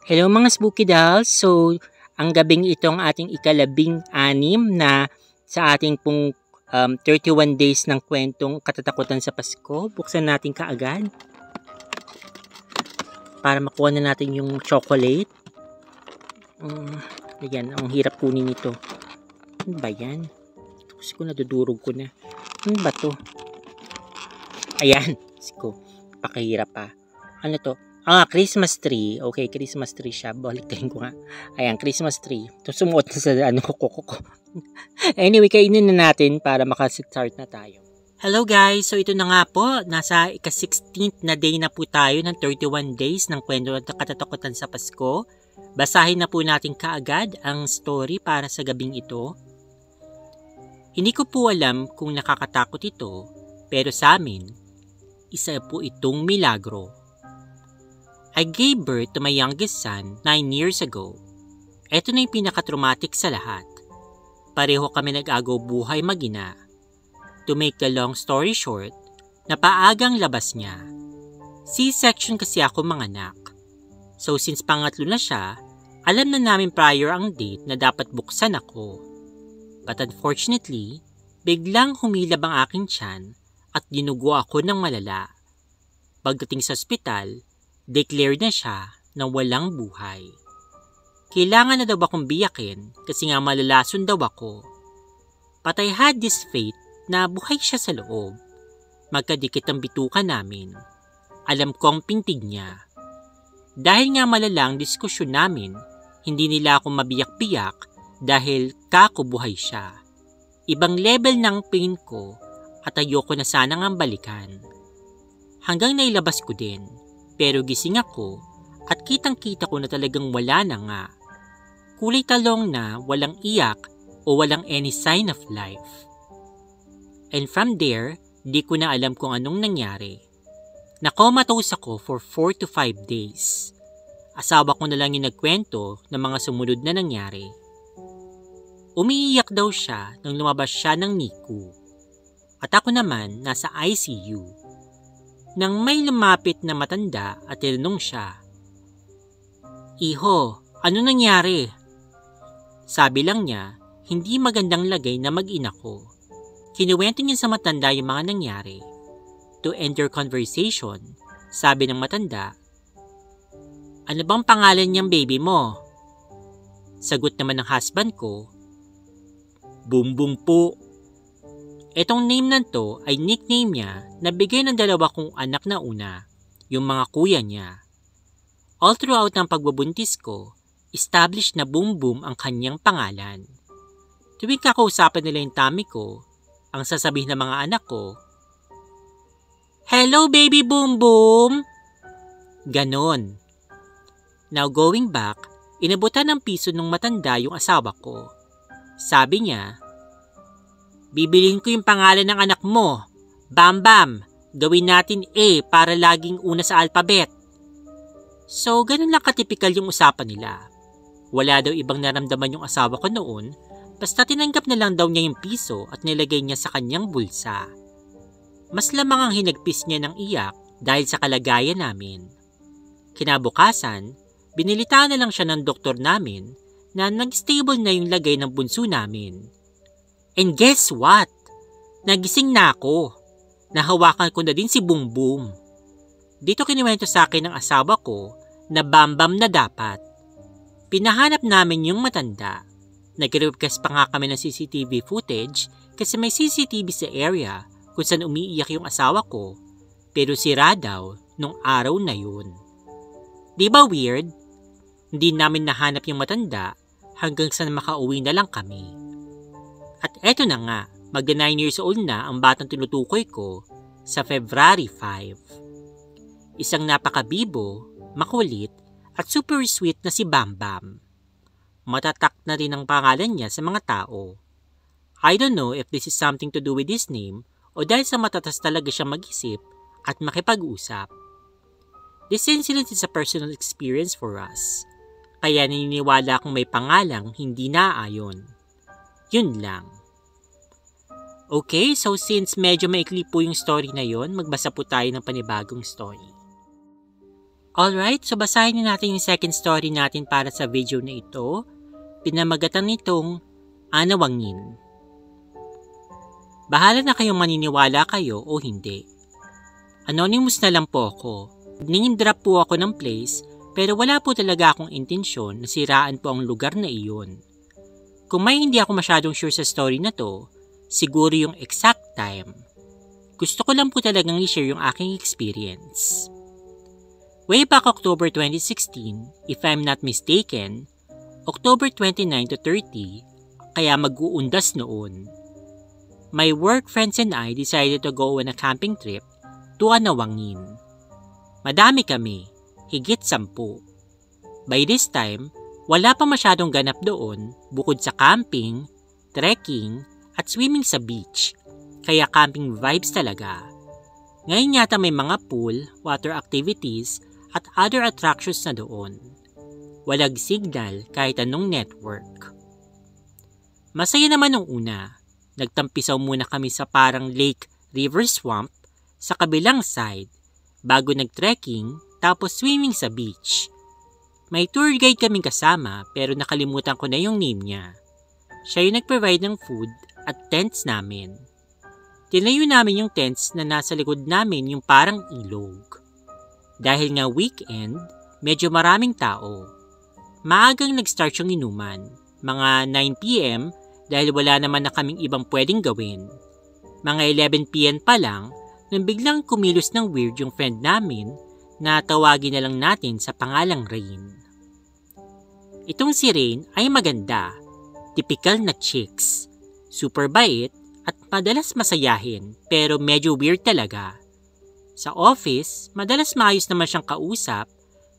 Hello mga Spooky Dolls! So, ang gabing ito ang ating ikalabing-anim na sa ating pong 31 days ng kwentong katatakutan sa Pasko. Buksan natin kaagad para makuha na natin yung chocolate. Ayan, ang hirap kunin ito. Ano ba yan? Kasi ko nadudurog ko na. Ano ba to? Ayan, siko. Pakahirap pa. Ano to? Christmas tree. Okay, Christmas tree siya. Baliktarin ko nga. Ayan, Christmas tree. Ito sumuot na sa ko. Anyway, kainin na natin para makastart na tayo. Hello guys! So ito na nga po. Nasa ika-16th na day na po tayo ng 31 days ng kwento at katatakutan sa Pasko. Basahin na po natin kaagad ang story para sa gabing ito. Hindi ko po alam kung nakakatakot ito, pero sa amin, isa po itong milagro. I gave birth to my youngest son 9 years ago. Ito na yung pinaka-traumatic sa lahat. Pareho kami nag-agaw buhay mag-ina. To make the long story short, napaagang labas niya. C-section kasi ako manganak. So since pangatlo na siya, alam na namin prior ang date na dapat buksan ako. But unfortunately, biglang humilab ang aking tiyan at dinugo ako ng malala. Pagdating sa ospital, declared na siya na walang buhay. Kailangan na daw akong biyakin kasi nga malalason daw ako. But I had this faith na buhay siya sa loob. Magkadikit ang bituka namin. Alam ko ang pintig niya. Dahil nga malalang diskusyon namin, hindi nila ako mabiyak-biyak dahil buhay siya. Ibang level ng pain ko at ayoko na sanang ang balikan. Hanggang nailabas ko din. Pero gising ako at kitang-kita ko na talagang wala na nga. Kulay talong na walang iyak o walang any sign of life. And from there, di ko na alam kung anong nangyari. Nakomatose ako for 4 to 5 days. Asawa ko na lang yung nagkwento ng mga sumunod na nangyari. Umiiyak daw siya nang lumabas siya ng NICU. At ako naman nasa ICU. Nang may lumapit na matanda at tinanong siya, "Iho, ano nangyari?" Sabi lang niya, hindi magandang lagay na mag-ina ko. Kinuwento niya sa matanda yung mga nangyari. To end their conversation, sabi ng matanda, "Ano bang pangalan niyang baby mo?" Sagot naman ng husband ko, "Bumbum po." Etong name na to ay nickname niya na bigay ng dalawa kong anak na una, yung mga kuya niya. All throughout ng pagbubuntis ko, established na Boom Boom ang kanyang pangalan. Tuwing kakausapan nila yung tummy ko, ang sasabihin ng mga anak ko, "Hello baby Boom Boom!" Ganon. Now going back, inabutan ng piso nung matanda yung asawa ko. Sabi niya, "Bibilin ko yung pangalan ng anak mo. Bam Bam, gawin natin A para laging una sa alphabet." So, ganun lang katipikal yung usapan nila. Wala daw ibang naramdaman yung asawa ko noon, basta tinanggap na lang daw niya yung piso at nilagay niya sa kanyang bulsa. Mas lamang ang hinagpis niya ng iyak dahil sa kalagayan namin. Kinabukasan, binilitaan na lang siya ng doktor namin na nag-stable na yung lagay ng bunso namin. And guess what? Nagising na ako. Nahawakan ko na din si Boom Boom. Dito kinuwento sa akin ng asawa ko na Bambam na dapat. Pinahanap namin yung matanda. Nag-request pa nga kami ng CCTV footage kasi may CCTV sa area kung saan umiiyak yung asawa ko, pero sira daw nung araw na yun. Di ba weird? Hindi namin nahanap yung matanda hanggang sa makauwi na lang kami. At eto na nga, magda 9 years old na ang batang tinutukoy ko sa February 5. Isang napakabibo, makulit, at super sweet na si Bam Bam. Matatak na rin ang pangalan niya sa mga tao. I don't know if this is something to do with his name o dahil sa matatas talaga siya mag-isip at makipag-usap. This incident is a personal experience for us. Kaya naniniwala akong may pangalang hindi naaayon. Yun lang. Okay, so since medyo maikli po yung story na yon, magbasa po tayo ng panibagong story. Alright, so basahin na natin yung second story natin para sa video na ito. Pinamagatan nitong Anawangin. Bahala na kayong maniniwala kayo o hindi. Anonymous na lang po ako. Name drop po ako ng place pero wala po talaga akong intensyon na siraan po ang lugar na iyon. Kung may hindi ako masyadong sure sa story na to, siguro yung exact time. Gusto ko lang po talagang i-share yung aking experience. Way back October 2016, if I'm not mistaken, October 29 to 30, kaya mag-uundas noon. My work friends and I decided to go on a camping trip to Anawangin. Madami kami, higit 10. By this time, wala pa masyadong ganap doon bukod sa camping, trekking, at swimming sa beach, kaya camping vibes talaga. Ngayon yata may mga pool, water activities, at other attractions na doon. Walang signal kahit anong network. Masaya naman nung una. Nagtampisaw muna kami sa parang lake river swamp sa kabilang side bago nag-trekking tapos swimming sa beach. May tour guide kaming kasama pero nakalimutan ko na yung name niya. Siya yung nag-provide ng food at tents namin. Tinayo namin yung tents na nasa likod namin yung parang ilog. Dahil nga weekend, medyo maraming tao. Maagang nag-start yung inuman, mga 9 p.m. dahil wala naman na kaming ibang pwedeng gawin. Mga 11 p.m. pa lang nang biglang kumilos ng weird yung friend namin na tawagin na lang natin sa pangalang Rain. Itong si Rain ay maganda, typical na chicks, super bait at madalas masayahin pero medyo weird talaga. Sa office, madalas maayos naman siyang kausap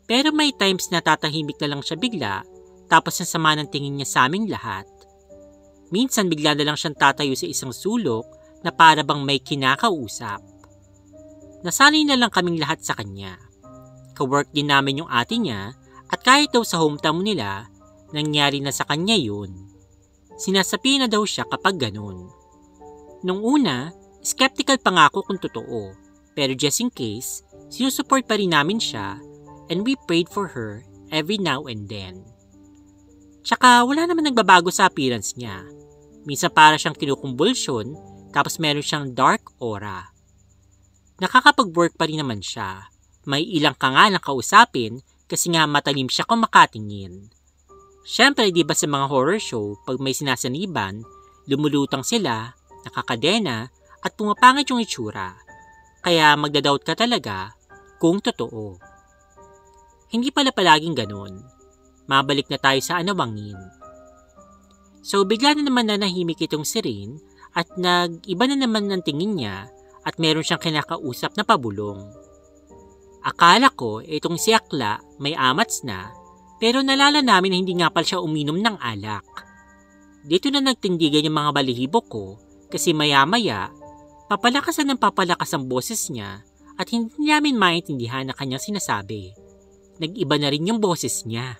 pero may times na tatahimik na lang siya bigla tapos ang sama ng tingin niya sa aming lahat. Minsan bigla na lang siyang tatayo sa isang sulok na para bang may kinakausap. Nasanay na lang kaming lahat sa kanya. Ka-work din namin yung ate niya at kahit daw sa hometown nila, nangyari na sa kanya yun. Sinasabi na daw siya kapag ganun. Nung una, skeptical pa nga ako kung totoo. Pero just in case, sinusupport pa rin namin siya and we prayed for her every now and then. Tsaka wala naman nagbabago sa appearance niya. Minsan para siyang kinukumbulsyon tapos meron siyang dark aura. Nakakapag-work pa rin naman siya. May ilang ka nga lang kausapin kasi nga matalim siya kung makatingin. Siyempre di ba sa mga horror show pag may sinasaniban, lumulutang sila, nakakadena at pumapangit yung itsura. Kaya magdadoubt ka talaga kung totoo. Hindi pala palaging ganun. Mabalik na tayo sa Anawangin. So bigla na naman nanahimik itong si Rain at nag-iba na naman ng tingin niya at meron siyang kinakausap na pabulong. Akala ko itong si Akla may amats na pero nalala namin na hindi nga pala siya uminom ng alak. Dito na nagtindigan yung mga balihibo ko kasi maya-maya papalakasan ng papalakas ang boses niya at hindi namin maintindihan na kanyang sinasabi. Nag-iba na rin yung boses niya.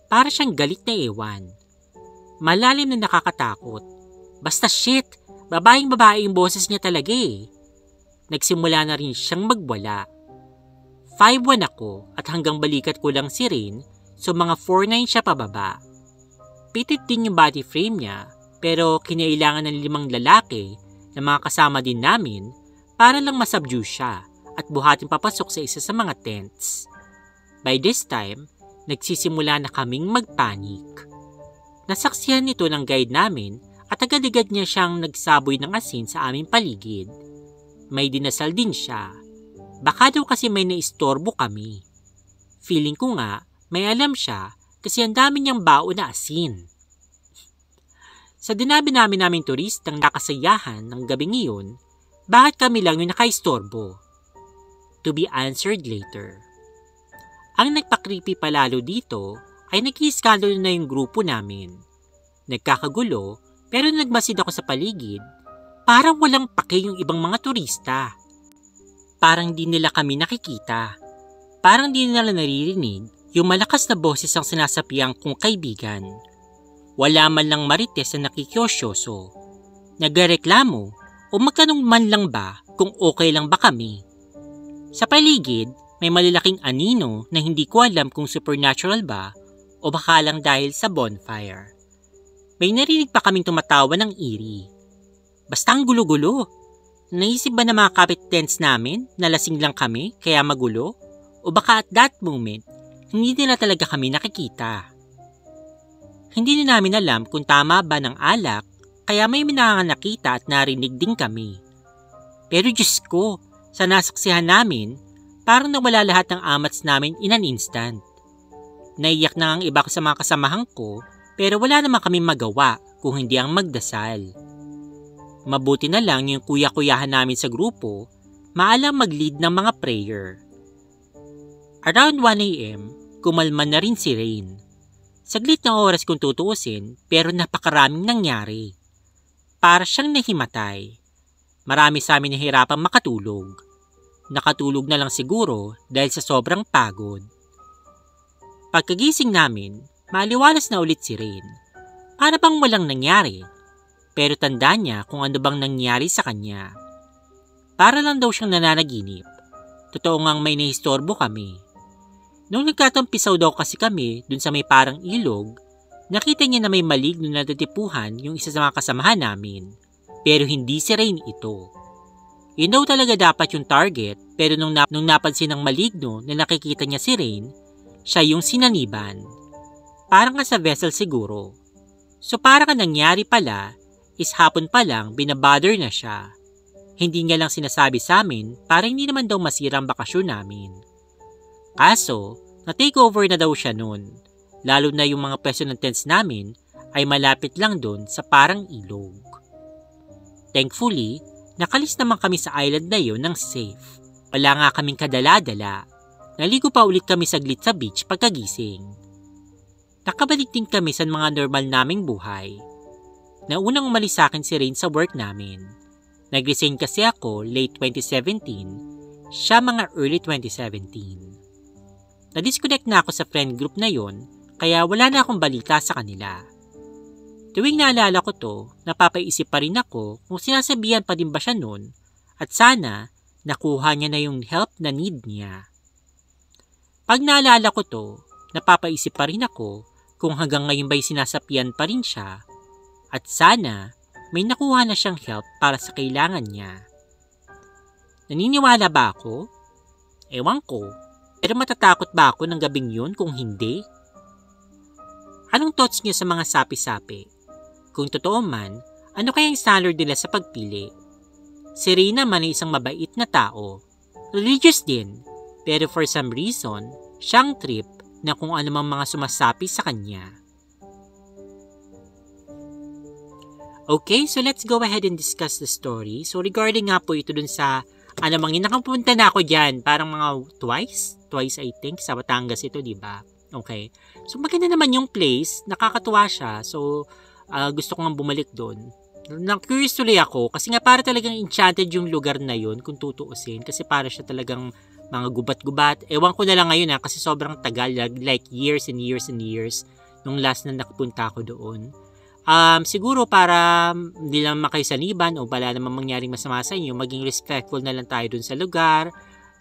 Para siyang galit na ewan. Malalim na nakakatakot. Basta shit, babaeng-babae yung boses niya talaga eh. Nagsimula na rin siyang magwala. 5'1" ako at hanggang balikat ko lang si Rain so mga 4'9" siya pababa. Pitit din yung body frame niya pero kinailangan ng 5 lalaki na mga kasama din namin para lang masubdue siya at buhatin papasok sa isa sa mga tents. By this time, nagsisimula na kaming magpanik. Nasaksihan nito ng guide namin at agad-agad niya siyang nagsaboy ng asin sa aming paligid. May dinasal din siya. Baka daw kasi may naistorbo kami. Feeling ko nga, may alam siya kasi ang dami niyang baon na asin. Sa dinabi naming turistang nakasayahan ng gabing iyon, bakit kami lang yung nakaistorbo? To be answered later. Ang nagpa-creepy palalo dito ay nag-iiskandalo na yung grupo namin. Nagkakagulo pero nagmasid ako sa paligid, parang walang pake yung ibang mga turista. Parang di nila kami nakikita. Parang di nila naririnig yung malakas na boses ang sinasapiang kong kaibigan. Wala man lang marites na nakikiosyoso. Nagreklamo o magtanong man lang ba kung okay lang ba kami. Sa paligid, may malalaking anino na hindi ko alam kung supernatural ba o baka lang dahil sa bonfire. May narinig pa kaming tumatawa ng eerie. Basta ang gulo-gulo. Naisip ba na mga kapit tents namin na lasing lang kami kaya magulo? O baka at that moment, hindi nila talaga kami nakikita. Hindi na namin alam kung tama ba ng alak kaya may nakita at narinig din kami. Pero Diyos ko, sa nasaksihan namin, parang nawala lahat ng amats namin in an instant. Naiyak na ang iba sa mga kasamahan ko pero wala naman kami magawa kung hindi ang magdasal. Mabuti na lang yung kuya-kuyahan namin sa grupo, maalam mag-lead ng mga prayer. Around 1 a.m., kumalma na rin si Rain. Saglit na oras kung tutuusin pero napakaraming nangyari. Para siyang nahimatay. Marami sa amin nahirapang makatulog. Nakatulog na lang siguro dahil sa sobrang pagod. Pagkagising namin, maliwalas na ulit si Rain. Para bang walang nangyari. Pero tanda niya kung ano bang nangyari sa kanya. Para lang daw siyang nananaginip. Totoo ngang may nahistorbo kami. Nung nagkatampisaw daw kasi kami dun sa may parang ilog, nakita niya na may maligno na datipuhan yung isa sa mga kasamahan namin. Pero hindi si Rain ito. Yun daw talaga dapat yung target pero nung napansin ng maligno na nakikita niya si Rain, siya yung sinaniban. Parang nga sa vessel siguro. So parang ang nangyari pala is hapon pa lang binabother na siya. Hindi niya lang sinasabi sa amin para hindi naman daw masira ang bakasyon namin. Kaso, na-take over na daw siya noon. Lalo na yung mga pwesto ng tents namin ay malapit lang doon sa parang ilog. Thankfully, nakalis naman kami sa island na yun ng safe. Wala nga kaming kadala-dala. Naligo pa ulit kami saglit sa beach pagkagising. Nakabalik din kami sa mga normal naming buhay. Naunang umalis sa akin si Rain sa work namin. Nag-resign kasi ako late 2017, siya mga early 2017. Na-disconnect na ako sa friend group na yon, kaya wala na akong balita sa kanila. Tuwing naalala ko to, napapaisip pa rin ako kung sinasabihan pa din ba siya noon at sana nakuha niya na yung help na need niya. Pag naalala ko to, napapaisip pa rin ako kung hanggang ngayon ba'y sinasapian pa rin siya at sana may nakuha na siyang help para sa kailangan niya. Naniniwala ba ako? Ewan ko. Pero matatakot ba ako ng gabing yun kung hindi? Anong thoughts niyo sa mga sapi-sapi? Kung totoo man, ano kayang standard nila sa pagpili? Si Rain naman ay isang mabait na tao. Religious din. Pero for some reason, siyang trip na kung ano mang mga sumasapi sa kanya. Okay, so let's go ahead and discuss the story. So regarding nga po ito dun sa, nakapunta na ako dyan, parang mga twice I think, sa Batangas ito, diba? Okay, so maganda naman yung place, nakakatuwa siya, so gusto ko nga bumalik doon. Na-curious tuloy ako, kasi nga para talagang enchanted yung lugar na yun, kung tutuusin, kasi para siya talagang mga gubat-gubat. Ewan ko na lang ngayon kasi sobrang tagal, like years and years and years, nung last na nakapunta ako doon. Siguro para hindi lang makaisaniban o wala namang mangyaring masama sa inyo, maging respectful na lang tayo dun sa lugar.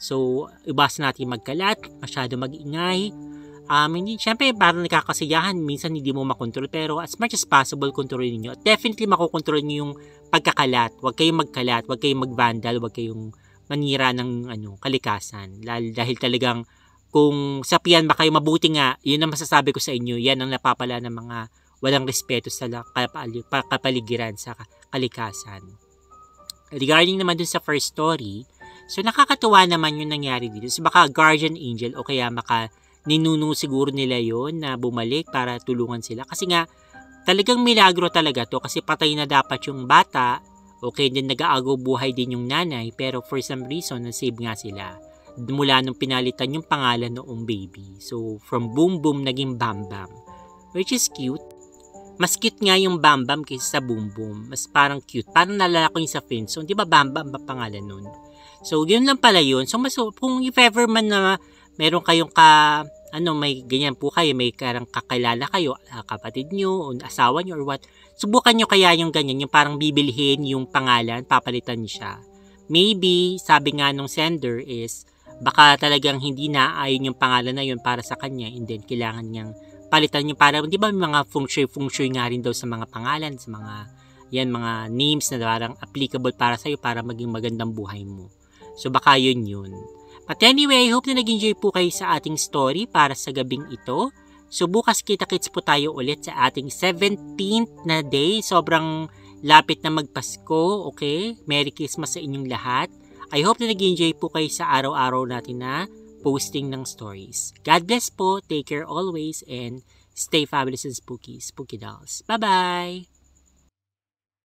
So, iwasan natin magkalat, masyado mag-ingay. Hindi, syempre, parang nakakasiyahan, minsan hindi mo makontrol, pero as much as possible, kontrolin nyo. At definitely makokontrol nyo yung pagkakalat. Huwag kayong magkalat, huwag kayong mag-vandal, huwag kayong manira ng kalikasan. Dahil talagang, kung sapian ba kayo mabuti nga, yun ang masasabi ko sa inyo, yan ang napapala ng mga walang respeto sa kapaligiran sa kalikasan. Regarding naman dun sa first story, so nakakatuwa naman yung nangyari dito. So baka guardian angel o kaya ninuno siguro nila yon na bumalik para tulungan sila. Kasi nga, talagang milagro talaga to kasi patay na dapat yung bata o kaya din nag-aagaw buhay din yung nanay pero for some reason, nasave nga sila. Mula nung pinalitan yung pangalan noong baby. So, from Boom Boom naging Bam Bam. Which is cute. Mas cute nga yung Bam Bam kaysa sa Boom Boom. Mas parang cute. Parang nalala ko yung sa Friendzone. Di ba Bam Bam ba pangalan nun? So, yun lang pala yun. So, kung if ever man na meron kayong may ganyan po kayo, may karang kakilala kayo, kapatid nyo, o asawa nyo, or what, subukan nyo kaya yung ganyan, yung parang bibilhin yung pangalan, papalitan niyo siya. Maybe, sabi nga nung sender is, baka talagang hindi na ayon yung pangalan na yun para sa kanya, and then kailangan niyang palitan yung para, di ba may mga feng shui nga rin daw sa mga pangalan, sa mga mga names na parang applicable para sa'yo para maging magandang buhay mo. So baka yun. But anyway, I hope na nag-enjoy po kayo sa ating story para sa gabing ito. So bukas kita-kits po tayo ulit sa ating 17th na day. Sobrang lapit na magpasko, okay? Merry Christmas sa inyong lahat. I hope na nag-enjoy po kayo sa araw-araw natin na posting ng stories. God bless po, take care always, and stay fabulous and spooky, spooky dolls. Bye-bye!